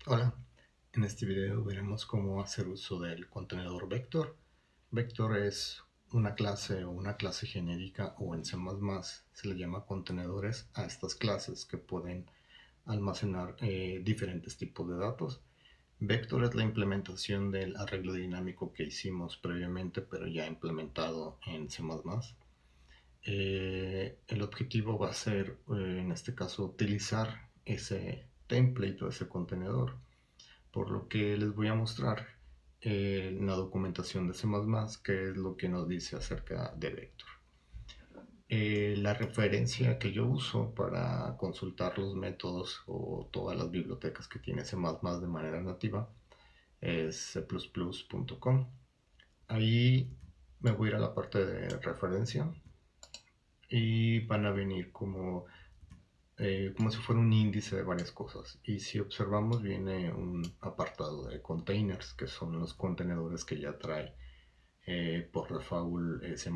Hola, en este video veremos cómo hacer uso del contenedor vector. Vector es una clase o una clase genérica, o en C++ se le llama contenedores a estas clases que pueden almacenar diferentes tipos de datos. Vector es la implementación del arreglo dinámico que hicimos previamente, pero ya implementado en C++. El objetivo va a ser, en este caso, utilizar ese template o ese contenedor, por lo que les voy a mostrar la documentación de C++ que es lo que nos dice acerca de Vector. La referencia que yo uso para consultar los métodos o todas las bibliotecas que tiene C++ de manera nativa es cplus.com. Ahí me voy a ir a la parte de referencia y van a venir como si fuera un índice de varias cosas. Y si observamos, viene un apartado de containers, que son los contenedores que ya trae por default C++.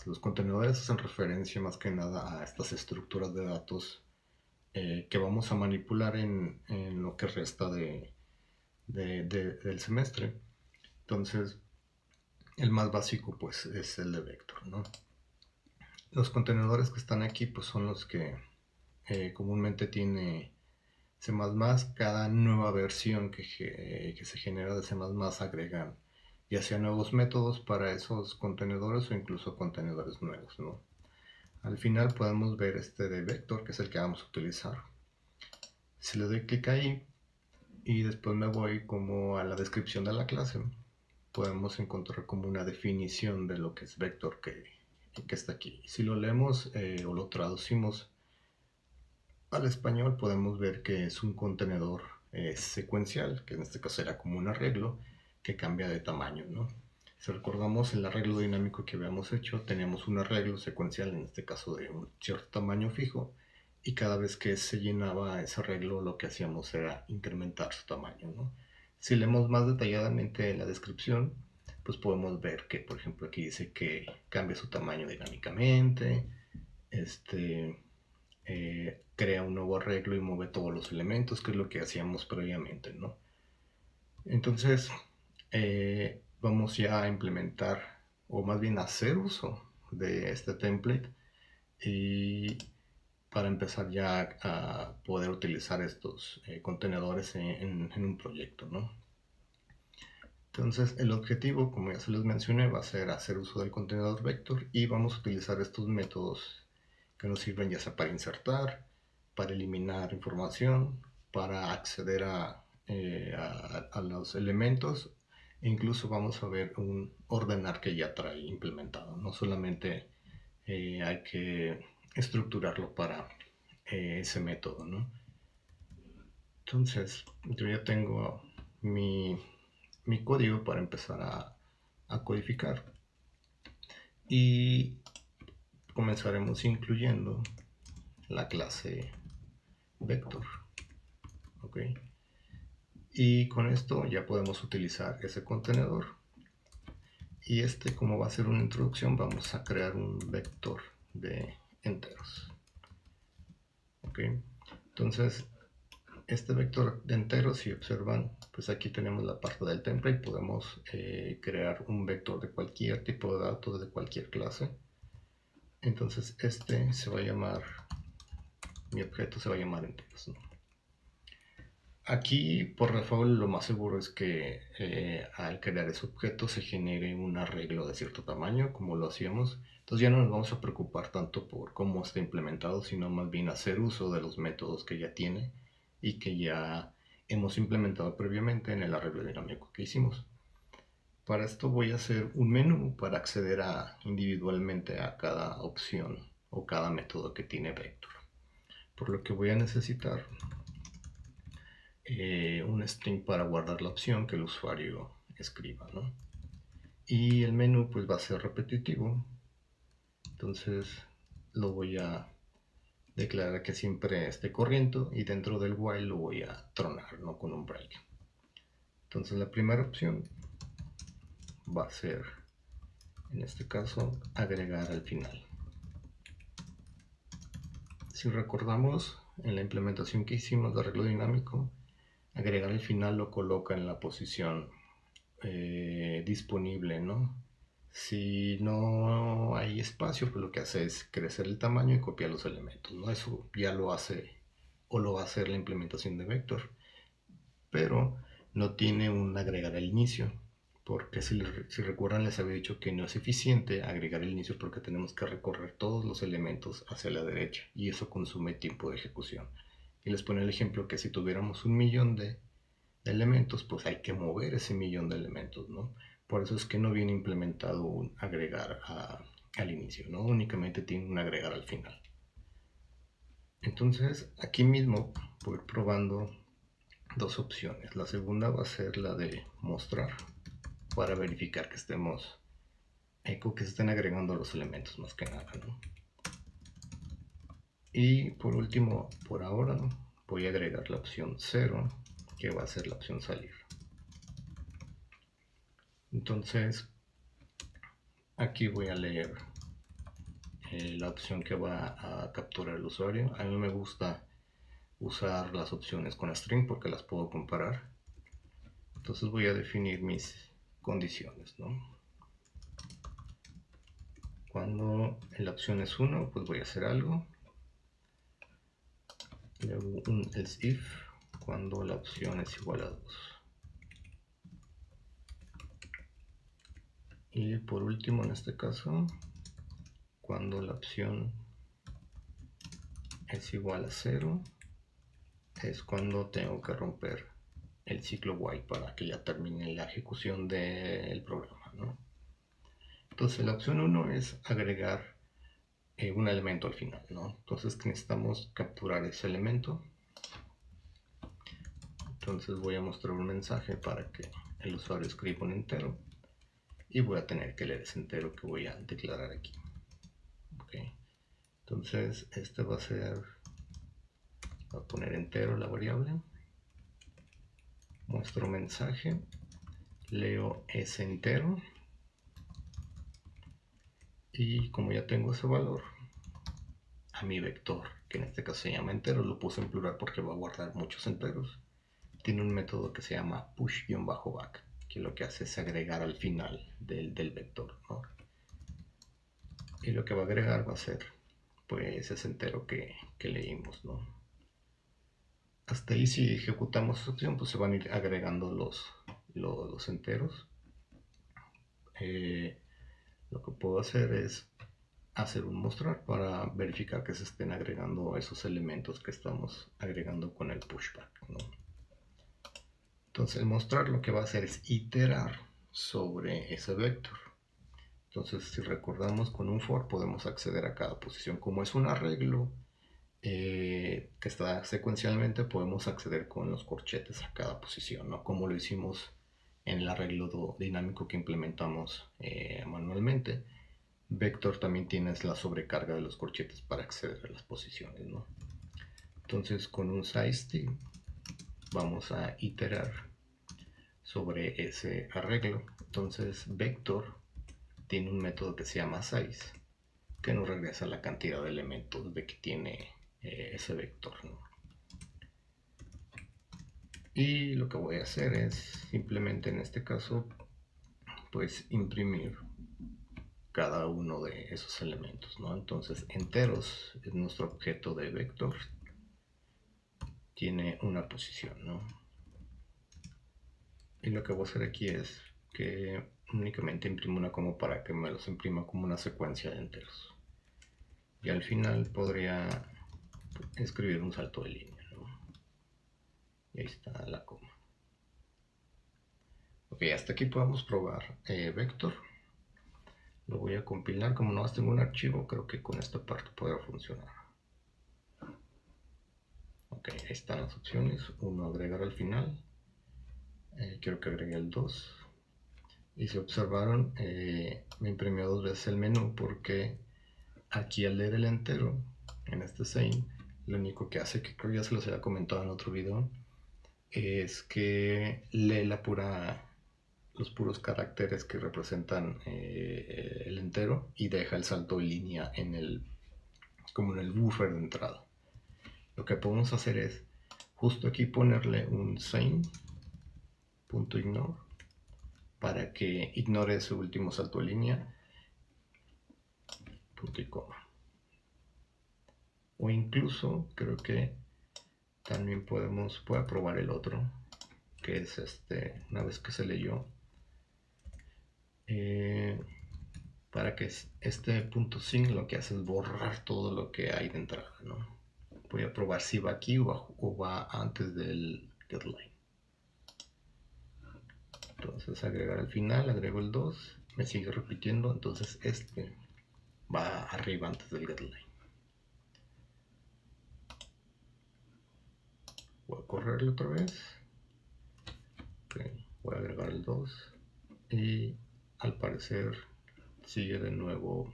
Los contenedores hacen referencia más que nada a estas estructuras de datos que vamos a manipular en lo que resta del semestre. Entonces, el más básico pues es el de vector, ¿no? Los contenedores que están aquí pues son los que comúnmente tiene C++. Cada nueva versión que se genera de C++ agregan ya sea nuevos métodos para esos contenedores o incluso contenedores nuevos, ¿no? Al final podemos ver este de vector, que es el que vamos a utilizar. Si le doy clic ahí y después me voy como a la descripción de la clase, podemos encontrar como una definición de lo que es vector que está aquí. Si lo leemos o lo traducimos al español, podemos ver que es un contenedor secuencial, que en este caso era como un arreglo que cambia de tamaño, ¿no? Si recordamos el arreglo dinámico que habíamos hecho, teníamos un arreglo secuencial, en este caso de un cierto tamaño fijo, y cada vez que se llenaba ese arreglo, lo que hacíamos era incrementar su tamaño, ¿no? Si leemos más detalladamente la descripción, pues podemos ver que, por ejemplo, aquí dice que cambia su tamaño dinámicamente, crea un nuevo arreglo y mueve todos los elementos, que es lo que hacíamos previamente, ¿no? Entonces, vamos ya a implementar, o más bien hacer uso de este template, y para empezar ya a poder utilizar estos contenedores en un proyecto, ¿no? Entonces, el objetivo, como ya se les mencioné, va a ser hacer uso del contenedor vector, y vamos a utilizar estos métodos que nos sirven ya sea para insertar, para eliminar información, para acceder a los elementos, e incluso vamos a ver un ordenar que ya trae implementado. No solamente hay que estructurarlo para ese método, ¿no? Entonces, yo ya tengo mi código para empezar a codificar, y comenzaremos incluyendo la clase vector, ¿ok? Y con esto ya podemos utilizar ese contenedor, y como va a ser una introducción, vamos a crear un vector de enteros, ¿ok? Entonces, este vector de enteros, si observan, pues aquí tenemos la parte del template. Podemos crear un vector de cualquier tipo de datos, de cualquier clase. Entonces se va a llamar, mi objeto se va a llamar enteros, ¿no? Aquí por default lo más seguro es que al crear ese objeto se genere un arreglo de cierto tamaño, como lo hacíamos. Entonces ya no nos vamos a preocupar tanto por cómo está implementado, sino más bien hacer uso de los métodos que ya tiene y que ya hemos implementado previamente en el arreglo dinámico que hicimos. Para esto voy a hacer un menú para acceder individualmente a cada opción o cada método que tiene vector. Por lo que voy a necesitar un string para guardar la opción que el usuario escriba, ¿no? Y el menú pues va a ser repetitivo, entonces lo voy a declarar que siempre esté corriendo, y dentro del while lo voy a tronar, ¿no? Con un break. Entonces la primera opción va a ser, en este caso, agregar al final. Si recordamos, en la implementación que hicimos de arreglo dinámico, agregar al final lo coloca en la posición disponible, ¿no? Si no hay espacio, pues lo que hace es crecer el tamaño y copiar los elementos, ¿no? Eso ya lo hace o lo va a hacer la implementación de Vector, pero no tiene un agregar al inicio, porque si recuerdan les había dicho que no es eficiente agregar el inicio porque tenemos que recorrer todos los elementos hacia la derecha y eso consume tiempo de ejecución. Y les pone el ejemplo que si tuviéramos 1.000.000 de elementos, pues hay que mover ese 1.000.000 de elementos, ¿no? Por eso es que no viene implementado un agregar al inicio, ¿no? Únicamente tiene un agregar al final. Entonces, aquí mismo voy probando dos opciones. La segunda va a ser la de mostrar para verificar que que se estén agregando los elementos más que nada, ¿no? Y por último, por ahora, voy a agregar la opción 0, que va a ser la opción salir. Entonces, aquí voy a leer la opción que va a capturar el usuario. A mí me gusta usar las opciones con string porque las puedo comparar. Entonces voy a definir mis condiciones, ¿no? Cuando la opción es 1, pues voy a hacer algo. Luego un else if cuando la opción es igual a 2. Y por último, en este caso, cuando la opción es igual a 0, es cuando tengo que romper el ciclo while para que ya termine la ejecución del programa, ¿no? Entonces la opción 1 es agregar un elemento al final, ¿no? Entonces necesitamos capturar ese elemento. Entonces voy a mostrar un mensaje para que el usuario escriba un entero y voy a tener que leer ese entero que voy a declarar aquí. Okay. Entonces este va a ser, voy a poner entero la variable, muestro mensaje, leo ese entero y como ya tengo ese valor, a mi vector, que en este caso se llama entero, lo puse en plural porque va a guardar muchos enteros, tiene un método que se llama push-back, que lo que hace es agregar al final del vector, ¿no? Y lo que va a agregar va a ser pues ese entero que leímos, ¿no? Hasta ahí si ejecutamos esa opción pues se van a ir agregando los enteros. Lo que puedo hacer es hacer un mostrar para verificar que se estén agregando esos elementos que estamos agregando con el pushback, ¿no? Entonces el mostrar lo que va a hacer es iterar sobre ese vector. Entonces si recordamos con un for podemos acceder a cada posición. Como es un arreglo que está secuencialmente, podemos acceder con los corchetes a cada posición, ¿no? Como lo hicimos en el arreglo dinámico que implementamos manualmente. Vector también tienes la sobrecarga de los corchetes para acceder a las posiciones, ¿no? Entonces con un size vamos a iterar sobre ese arreglo. Entonces vector tiene un método que se llama size que nos regresa la cantidad de elementos de que tiene ese vector, ¿no? Y lo que voy a hacer es simplemente en este caso pues imprimir cada uno de esos elementos, ¿no? Entonces enteros es nuestro objeto de vector, tiene una posición, ¿no? Y lo que voy a hacer aquí es que únicamente imprimo una como para que me los imprima como una secuencia de enteros. Y al final podría escribir un salto de línea, ¿no? Y ahí está la coma. Ok, hasta aquí podemos probar vector. Lo voy a compilar, como no tengo un archivo, creo que con esta parte podrá funcionar. Ok, ahí están las opciones. Uno, agregar al final. Quiero que agregue el 2. Y si observaron, me imprimió dos veces el menú porque aquí al leer el entero, en este sein, lo único que hace, que creo ya se los había comentado en otro video, es que lee los puros caracteres que representan el entero y deja el salto de línea como en el buffer de entrada. Lo que podemos hacer es justo aquí ponerle un same.ignore para que ignore ese último salto de línea, punto y coma. O incluso creo que también voy a probar el otro, que es una vez que se leyó, para que este punto sin lo que hace es borrar todo lo que hay de entrada, ¿no? Voy a probar si va aquí o va antes del getLine. Entonces agregar al final, agrego el 2, me sigue repitiendo, entonces este va arriba antes del getLine. Voy a correrlo otra vez. Okay, voy a agregar el 2 y al parecer sigue de nuevo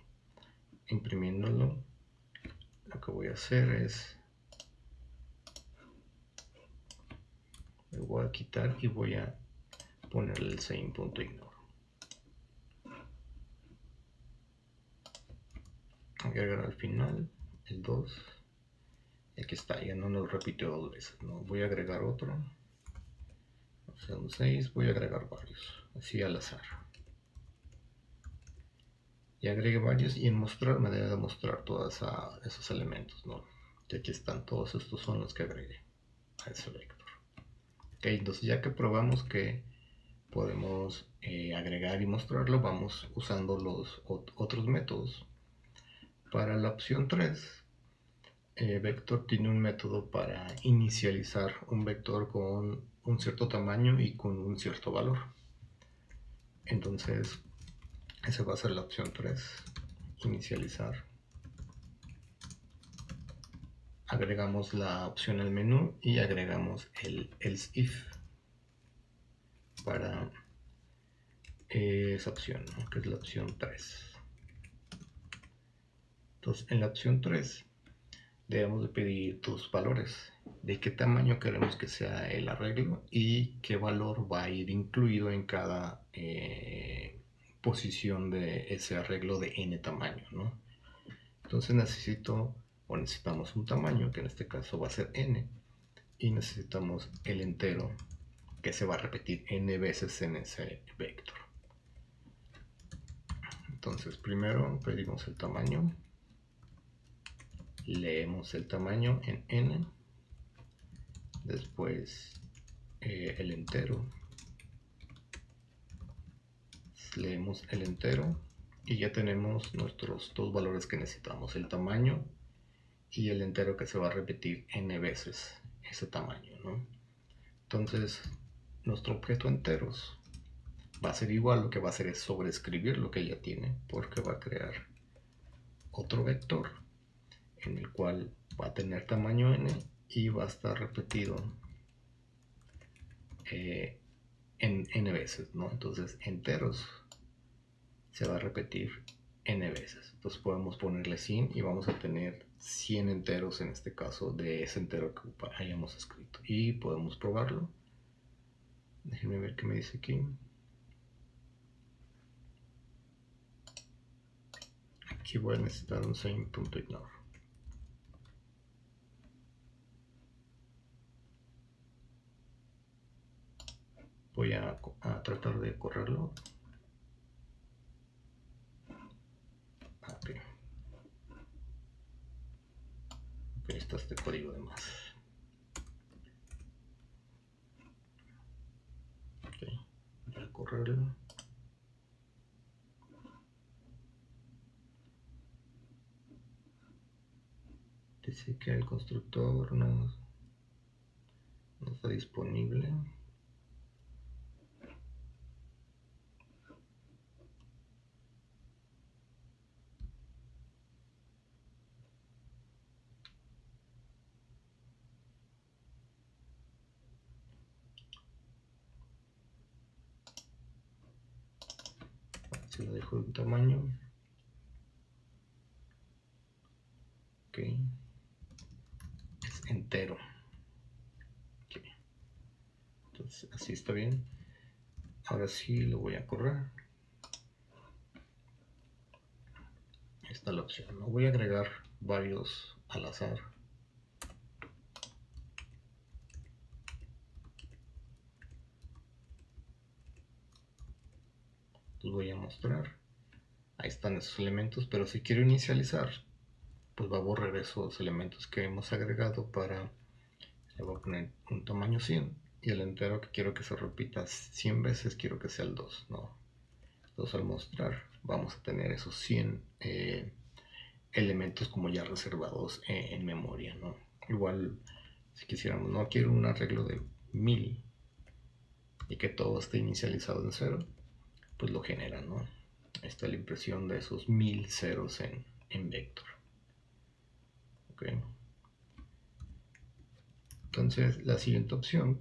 imprimiéndolo. Lo que voy a hacer es me voy a quitar y voy a ponerle el same.ignore. Agregar al final el 2. Aquí está, ya no lo repitió dos veces, ¿no? Voy a agregar otro. O sea, un 6, voy a agregar varios, así al azar. Y agregué varios y en mostrar me debe de mostrar todos esos elementos, ¿no? Y aquí están, todos estos son los que agregué a ese vector. Ok, entonces ya que probamos que podemos agregar y mostrarlo, vamos usando los otros métodos. Para la opción 3, Vector tiene un método para inicializar un vector con un cierto tamaño y con un cierto valor. Entonces, esa va a ser la opción 3, inicializar. Agregamos la opción al menú y agregamos el else if para esa opción, ¿no? Que es la opción 3. Entonces, en la opción 3 debemos de pedir dos valores, de qué tamaño queremos que sea el arreglo y qué valor va a ir incluido en cada posición de ese arreglo de n tamaño, ¿no? Entonces necesitamos un tamaño, que en este caso va a ser n, y necesitamos el entero, que se va a repetir n veces en ese vector. Entonces primero pedimos el tamaño, leemos el tamaño en n, después el entero, leemos el entero y ya tenemos nuestros dos valores que necesitamos, el tamaño y el entero que se va a repetir n veces ese tamaño, ¿no? Entonces nuestro objeto enteros va a ser igual, lo que va a hacer es sobreescribir lo que ya tiene, porque va a crear otro vector en el cual va a tener tamaño n y va a estar repetido en n veces, ¿no? Entonces enteros se va a repetir n veces. Entonces podemos ponerle 100 y vamos a tener 100 enteros en este caso de ese entero que hayamos escrito. Y podemos probarlo. Déjenme ver qué me dice aquí. Aquí voy a necesitar un same.ignore. Voy a tratar de correrlo. Okay. Ok, está este código de más. Ok, voy a correrlo. Dice que el constructor no está disponible. Si lo dejo de un tamaño. Ok. Es entero. Okay. Entonces así está bien. Ahora sí lo voy a correr. Esta es la opción. ¿No? Voy a agregar varios al azar. pues voy a mostrar. Ahí están esos elementos, pero si quiero inicializar, pues va a borrar esos elementos que hemos agregado para, le voy a poner un tamaño 100 y el entero que quiero que se repita 100 veces quiero que sea el 2, ¿no? Entonces al mostrar vamos a tener esos 100 elementos como ya reservados en memoria, ¿no? Igual si quisiéramos, no quiero un arreglo de 1000 y que todo esté inicializado en 0, pues lo genera, ¿no? Esta es la impresión de esos 1000 ceros en vector. ¿Ok? Entonces la siguiente opción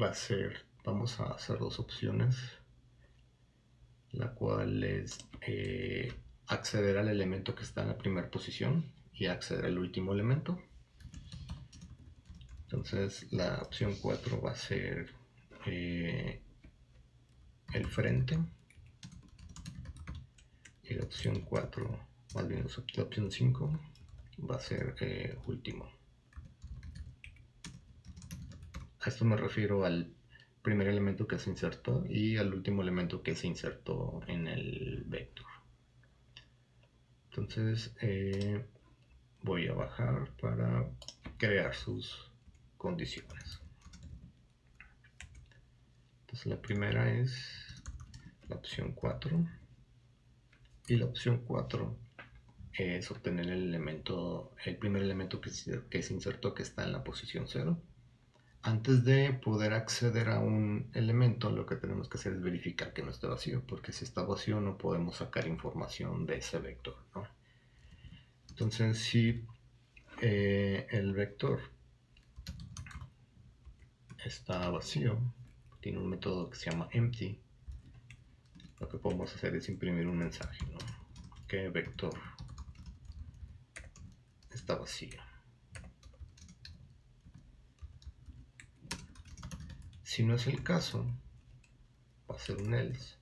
va a ser, vamos a hacer dos opciones, la cual es acceder al elemento que está en la primera posición y acceder al último elemento. Entonces la opción 4 va a ser el frente y la opción 4, más bien la opción 5 va a ser último. A esto me refiero al primer elemento que se insertó y al último elemento que se insertó en el vector. Entonces voy a bajar para crear sus condiciones. Entonces la primera es la opción 4 y la opción 4 es obtener el primer elemento que se insertó que está en la posición 0. Antes de poder acceder a un elemento, lo que tenemos que hacer es verificar que no esté vacío, porque si está vacío no podemos sacar información de ese vector, ¿no? Entonces, si el vector está vacío, tiene un método que se llama empty, lo que podemos hacer es imprimir un mensaje, ¿no? Que vector está vacío. Si no es el caso, va a ser un else.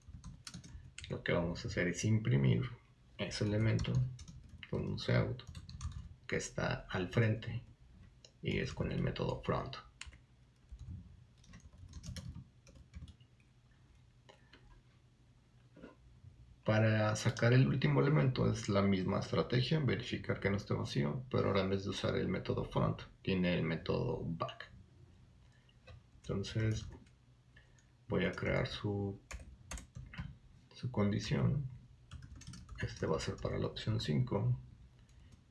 Lo que vamos a hacer es imprimir ese elemento con un cout que está al frente y es con el método front. Para sacar el último elemento es la misma estrategia, verificar que no esté vacío, pero ahora en vez de usar el método front, tiene el método back. Entonces voy a crear su condición. Este va a ser para la opción 5.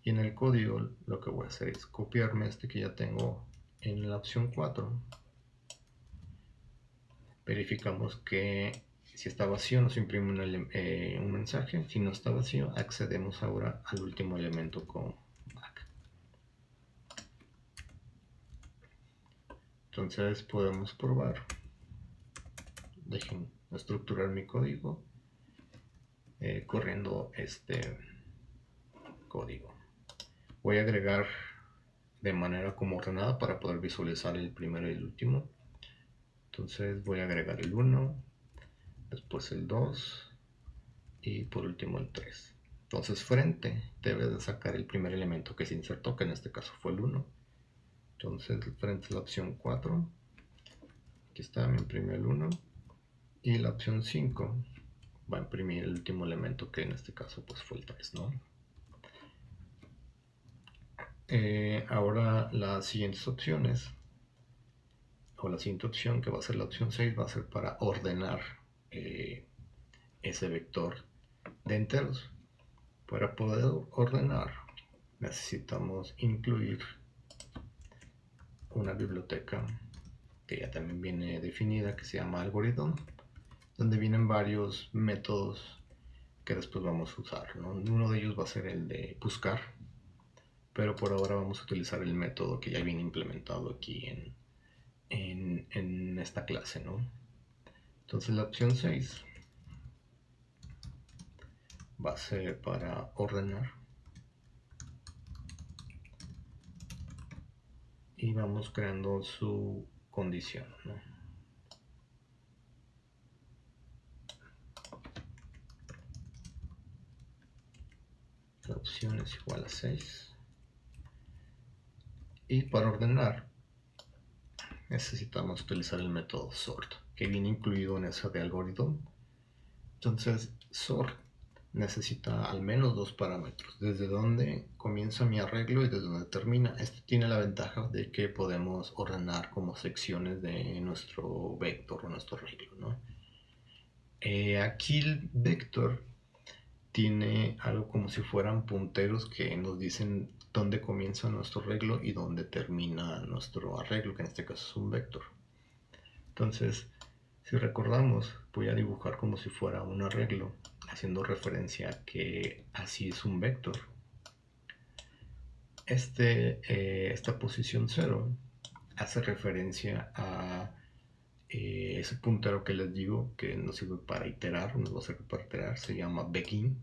Y en el código lo que voy a hacer es copiarme este que ya tengo en la opción 4. Verificamos que si está vacío nos imprime un mensaje. Si no está vacío, accedemos ahora al último elemento con back. Entonces podemos probar. Dejen estructurar mi código corriendo este código. Voy a agregar de manera como ordenada para poder visualizar el primero y el último. Entonces voy a agregar el 1, después el 2 y por último el 3. Entonces frente debe de sacar el primer elemento que se insertó, que en este caso fue el 1. Entonces frente es la opción 4. Aquí está, me imprime el 1. Y la opción 5 va a imprimir el último elemento, que en este caso pues fue el 3, ¿no? Ahora las siguientes opciones, o la siguiente opción, que va a ser la opción 6, va a ser para ordenar ese vector de enteros. Para poder ordenar necesitamos incluir una biblioteca que ya también viene definida, que se llama algorithm, donde vienen varios métodos que después vamos a usar, ¿no? Uno de ellos va a ser el de buscar, pero por ahora vamos a utilizar el método que ya viene implementado aquí en esta clase, ¿no? Entonces la opción 6 va a ser para ordenar y vamos creando su condición, ¿no? La opción es igual a 6 y para ordenar necesitamos utilizar el método sort, que viene incluido en ese de algoritmo. Entonces, sort necesita al menos dos parámetros, desde donde comienza mi arreglo y desde donde termina. Esto tiene la ventaja de que podemos ordenar como secciones de nuestro vector o nuestro arreglo, ¿no? Aquí el vector tiene algo como si fueran punteros que nos dicen dónde comienza nuestro arreglo y dónde termina nuestro arreglo, que en este caso es un vector. Entonces, si recordamos, voy a dibujar como si fuera un arreglo, haciendo referencia a que así es un vector. Esta posición 0 hace referencia a ese puntero que les digo que nos sirve para iterar, nos va a servir para iterar, se llama begin.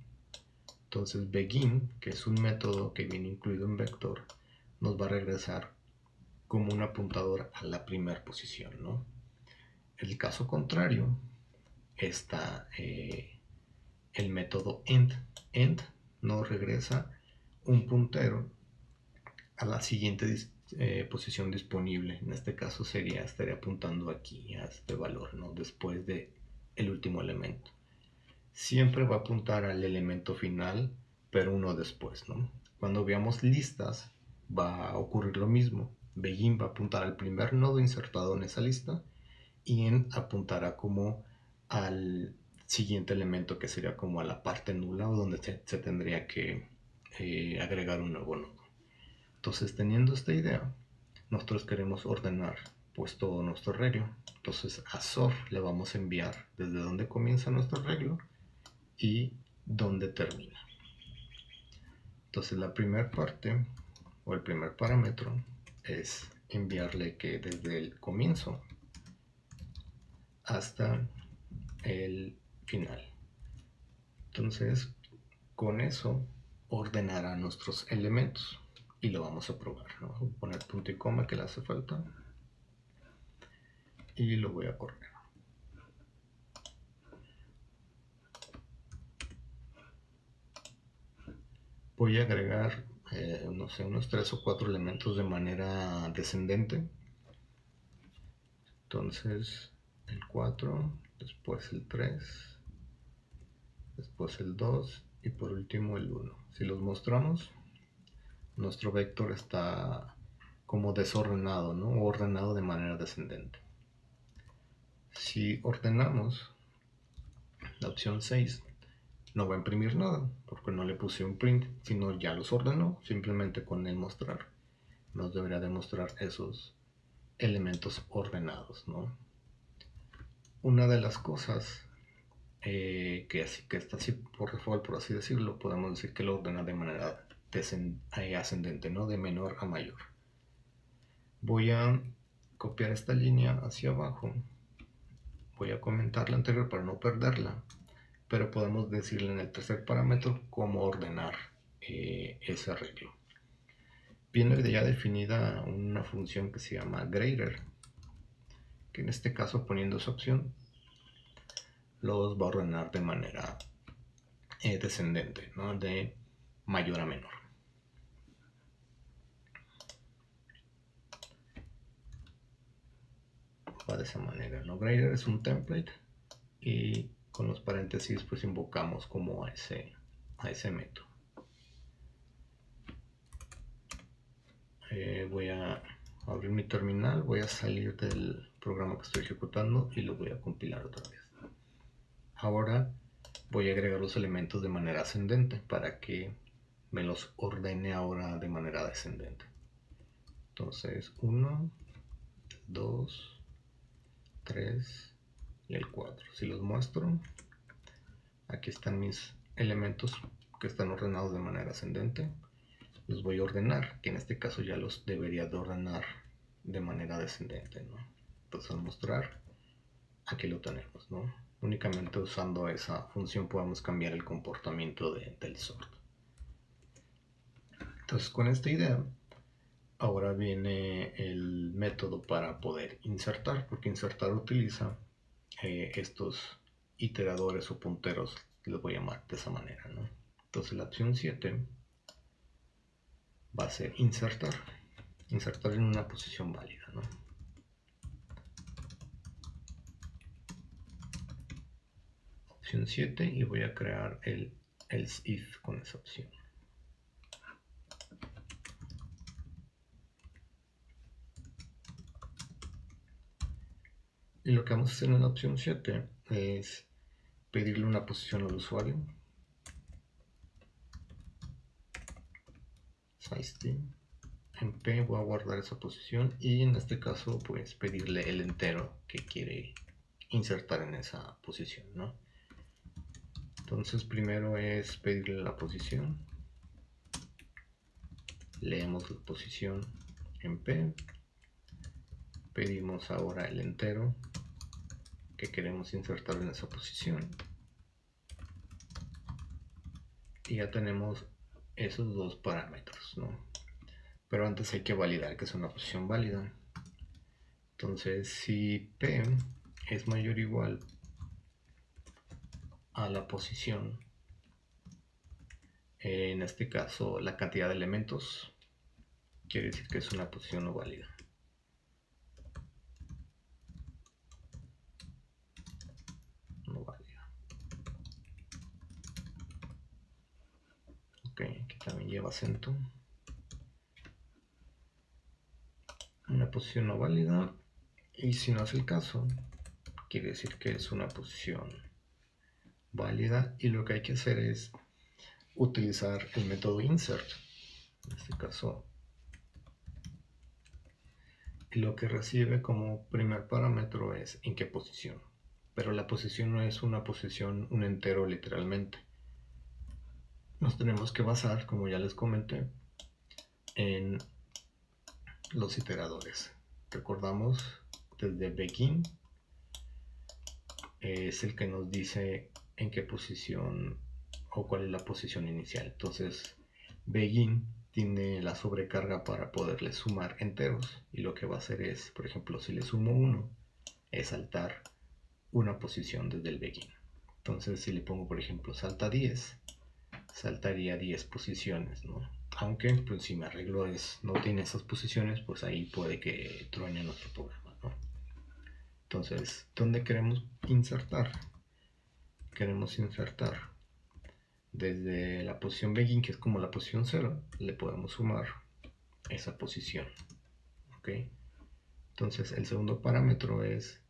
Entonces begin, que es un método que viene incluido en vector, nos va a regresar como un apuntador a la primera posición, ¿no? En el caso contrario está el método end. End nos regresa un puntero a la siguiente posición disponible. En este caso estaría apuntando aquí a este valor, ¿no? Después de el último elemento. Siempre va a apuntar al elemento final, pero uno después, ¿no? Cuando veamos listas, va a ocurrir lo mismo. Begin va a apuntar al primer nodo insertado en esa lista y end apuntará como al siguiente elemento, que sería como a la parte nula o donde se tendría que agregar un nuevo nodo. Entonces, teniendo esta idea, nosotros queremos ordenar pues todo nuestro arreglo. Entonces a sort le vamos a enviar desde dónde comienza nuestro arreglo y dónde termina. Entonces la primera parte o el primer parámetro es enviarle que desde el comienzo hasta el final. Entonces con eso ordenará nuestros elementos y lo vamos a probar, ¿no? Voy a poner punto y coma que le hace falta y lo voy a correr. Voy a agregar no sé, unos 3 o 4 elementos de manera descendente. Entonces el 4, después el 3, después el 2 y por último el 1. Si los mostramos, nuestro vector está como desordenado, ¿no? O ordenado de manera descendente. Si ordenamos la opción 6, no va a imprimir nada porque no le puse un print, sino ya los ordenó. Simplemente con el mostrar nos debería demostrar esos elementos ordenados, ¿no? Una de las cosas que está así por default, por así decirlo, podemos decir que lo ordena de manera ascendente, ¿no? De menor a mayor. Voy a copiar esta línea hacia abajo. Voy a comentar la anterior para no perderla, pero podemos decirle en el tercer parámetro cómo ordenar ese arreglo. Viene ya definida una función que se llama grader, que en este caso, poniendo esa opción, los va a ordenar de manera descendente, ¿no? De mayor a menor. Va de esa manera, ¿no? Grader es un template y con los paréntesis pues invocamos como a ese método. Voy a abrir mi terminal, voy a salir del programa que estoy ejecutando y lo voy a compilar otra vez. Ahora voy a agregar los elementos de manera ascendente para que me los ordene ahora de manera descendente. Entonces 1, 2, 3 y el 4. Si los muestro, aquí están mis elementos que están ordenados de manera ascendente. Los voy a ordenar, que en este caso ya los debería de ordenar de manera descendente, ¿no? Entonces al mostrar, aquí lo tenemos, ¿no? Únicamente usando esa función podemos cambiar el comportamiento del sort. Entonces con esta idea, ahora viene el método para poder insertar, porque insertar utiliza estos iteradores o punteros, los voy a llamar de esa manera, ¿no? Entonces la opción 7 va a ser insertar en una posición válida, ¿no? opción 7 y voy a crear el else if con esa opción. Y lo que vamos a hacer en la opción 7 es pedirle una posición al usuario. Size en P voy a guardar esa posición y en este caso pues pedirle el entero que quiere insertar en esa posición, ¿no? Entonces primero es pedirle la posición, leemos la posición en P, pedimos ahora el entero que queremos insertar en esa posición y ya tenemos esos dos parámetros, ¿no? Pero antes hay que validar que es una posición válida. Entonces si P es mayor o igual a la posición, en este caso la cantidad de elementos, quiere decir que es una posición no válida. No válida. Ok, aquí también lleva acento. Una posición no válida, y si no es el caso, quiere decir que es una posición válida, y lo que hay que hacer es utilizar el método insert. En este caso, lo que recibe como primer parámetro es en qué posición, pero la posición no es una posición, un entero literalmente. Nos tenemos que basar, como ya les comenté, en los iteradores. Recordamos desde begin es el que nos dice en qué posición o cuál es la posición inicial. Entonces begin tiene la sobrecarga para poderle sumar enteros, y lo que va a hacer es, por ejemplo, si le sumo 1 es saltar una posición desde el begin. Entonces si le pongo, por ejemplo, salta 10, saltaría 10 posiciones, ¿no? Aunque pues si me arreglo no tiene esas posiciones, pues ahí puede que truene nuestro programa, ¿no? Entonces, ¿dónde queremos insertar? Queremos insertar desde la posición begin, que es como la posición 0, le podemos sumar esa posición, ¿ok? Entonces el segundo parámetro es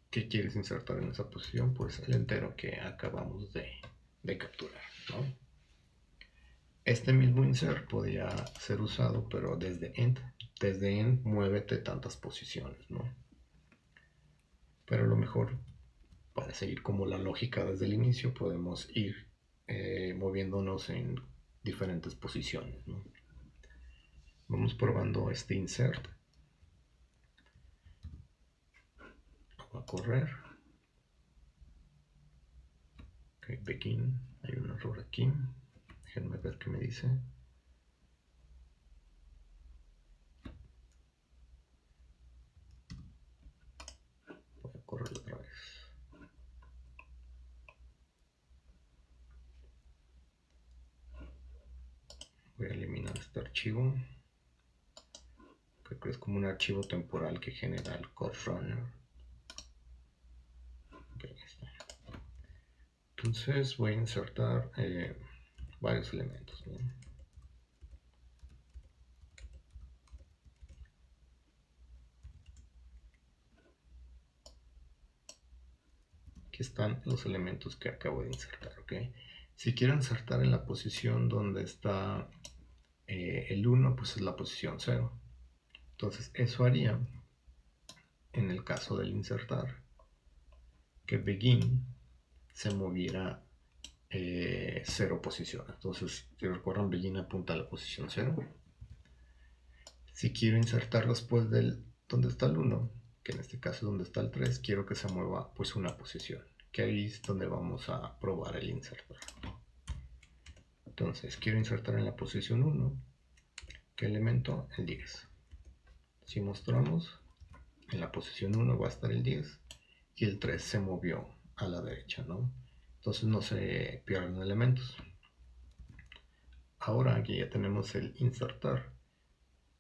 ¿qué quieres insertar en esa posición? Pues el entero que acabamos de capturar, ¿no? Este mismo insert podría ser usado, pero desde end muévete tantas posiciones, ¿no? Pero lo mejor, para seguir como la lógica desde el inicio, podemos ir moviéndonos en diferentes posiciones, ¿no? Vamos probando este insert. Va a correr. Ok, begin. Hay un error aquí. Déjenme ver qué me dice. Voy a correr otra vez. Voy a eliminar este archivo. Creo que es como un archivo temporal que genera el code runner. Okay, entonces voy a insertar varios elementos, ¿no? Aquí están los elementos que acabo de insertar, ¿ok? Si quiero insertar en la posición donde está el 1, pues es la posición 0. Entonces eso haría, en el caso del insertar, que begin se moviera 0 posición. Entonces, si recuerdan, begin apunta a la posición 0. Si quiero insertar después del donde está el 1, que en este caso es donde está el 3, quiero que se mueva pues una posición, que ahí es donde vamos a probar el insertar. Entonces quiero insertar en la posición 1, ¿qué elemento? El 10. Si mostramos, en la posición 1 va a estar el 10 y el 3 se movió a la derecha, ¿no? Entonces no se pierden elementos. Ahora aquí ya tenemos el insertar,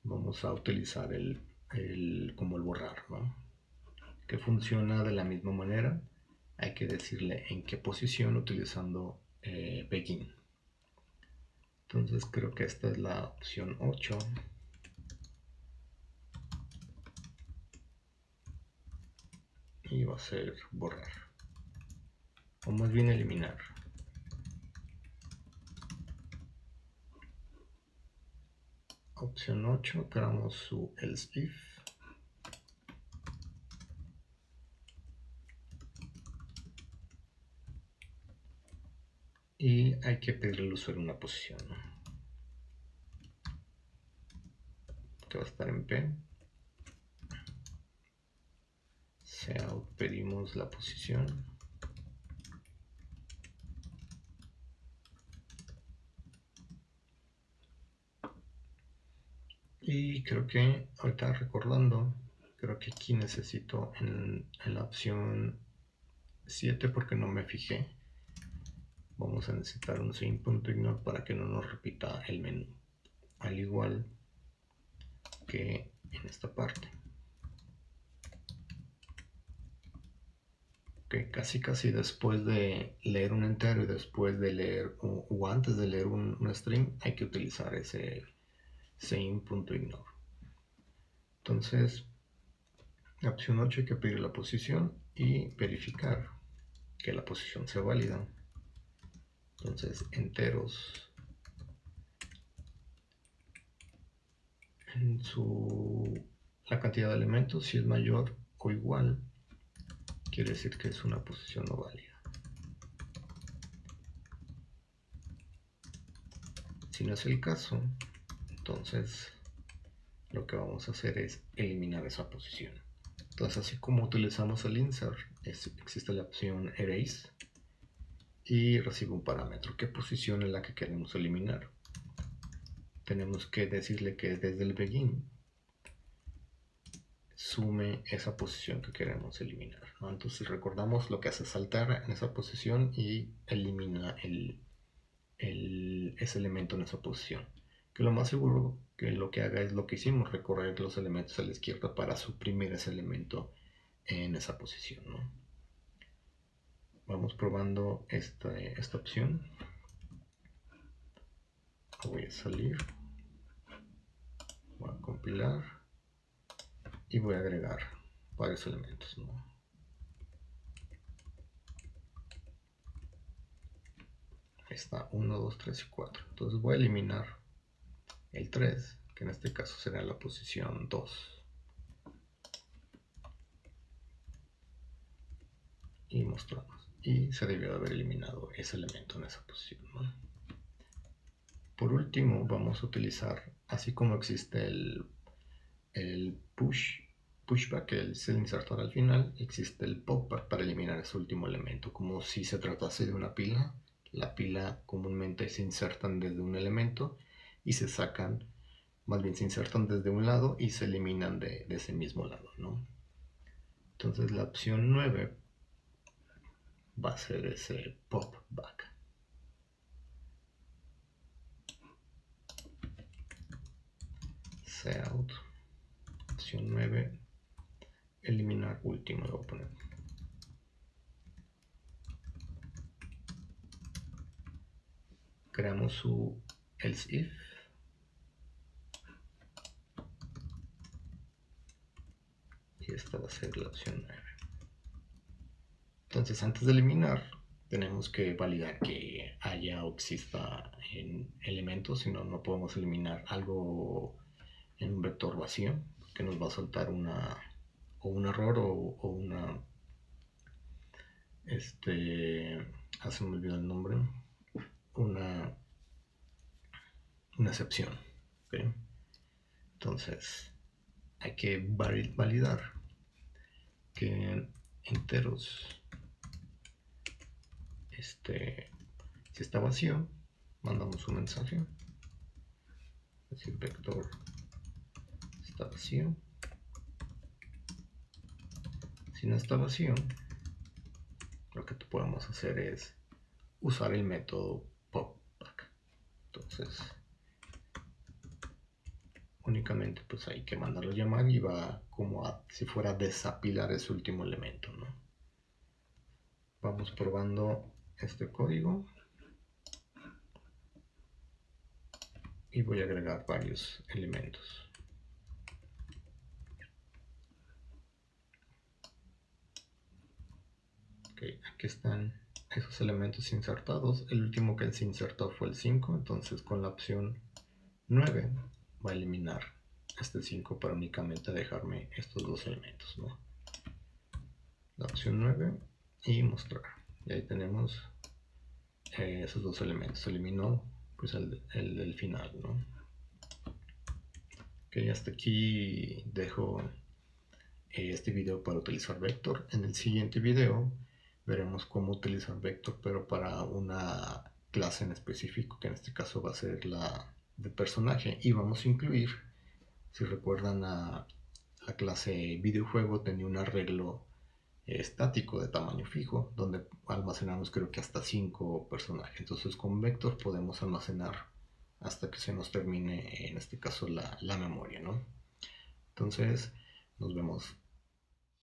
vamos a utilizar como el borrar, ¿no? Que funciona de la misma manera. hay que decirle en qué posición utilizando begin. Entonces creo que esta es la opción 8. Y va a ser borrar, o más bien eliminar. Opción 8, creamos su else if. Y hay que pedirle al usuario una posición, ¿no? Que va a estar en P. Seout, pedimos la posición. Y creo que ahorita recordando, creo que aquí necesito en la opción 7, porque no me fijé, vamos a necesitar un same.ignore para que no nos repita el menú, al igual que en esta parte. Que casi después de leer un entero y después de leer o antes de leer un string hay que utilizar ese same.ignore. Entonces, la opción 8 hay que pedir la posición y verificar que la posición sea válida. Entonces, enteros en la cantidad de elementos, si es mayor o igual, quiere decir que es una posición no válida. Si no es el caso, entonces lo que vamos a hacer es eliminar esa posición. Entonces, así como utilizamos el insert, existe la opción erase y recibe un parámetro. ¿Qué posición es la que queremos eliminar? Tenemos que decirle que desde el begin sume esa posición que queremos eliminar, ¿no? Entonces recordamos, lo que hace es saltar en esa posición y elimina ese elemento en esa posición. Que lo más seguro que lo que haga es lo que hicimos, recorrer los elementos a la izquierda para suprimir ese elemento en esa posición, ¿no? Vamos probando esta opción. Voy a salir, voy a compilar y voy a agregar varios elementos, ¿no? Ahí está, 1, 2, 3 y 4. Entonces voy a eliminar el 3, que en este caso será la posición 2. Y mostramos. Y se debió de haber eliminado ese elemento en esa posición, ¿no? Por último, vamos a utilizar, así como existe el pushback, que es el insertor al final, existe el popback para eliminar ese último elemento, como si se tratase de una pila. La pila comúnmente se insertan desde un elemento y se sacan, más bien se insertan desde un lado y se eliminan de ese mismo lado, ¿no? Entonces la opción 9 va a ser ese popback. Seout, opción 9, eliminar último, lo voy a poner. Creamos su else if. Y esta va a ser la opción 9. Entonces, antes de eliminar, tenemos que validar que haya o exista en elementos, si no, no podemos eliminar algo en un vector vacío, que nos va a soltar un error o una, se me olvidó el nombre, una excepción, ¿okay? Entonces, hay que validar que enteros, si está vacío, mandamos un mensaje, es decir, vector está vacío. Si no está vacío, lo que podemos hacer es usar el método popback. Entonces, únicamente pues hay que mandarlo a llamar y va como si fuera a desapilar ese último elemento, ¿no? Vamos probando este código y voy a agregar varios elementos. Ok, aquí están esos elementos insertados. El último que se insertó fue el 5, entonces con la opción 9 va a eliminar este 5 para únicamente dejarme estos dos elementos, ¿no? La opción 9 y mostrar. Y ahí tenemos esos dos elementos. Eliminó pues el del final, ¿no? Ok, hasta aquí dejo este video para utilizar vector. En el siguiente video veremos cómo utilizar vector, pero para una clase en específico, que en este caso va a ser la de personaje, y vamos a incluir, si recuerdan, la clase videojuego tenía un arreglo estático de tamaño fijo, donde almacenamos creo que hasta 5 personajes. Entonces con vector podemos almacenar hasta que se nos termine, en este caso, la memoria, ¿no? Entonces nos vemos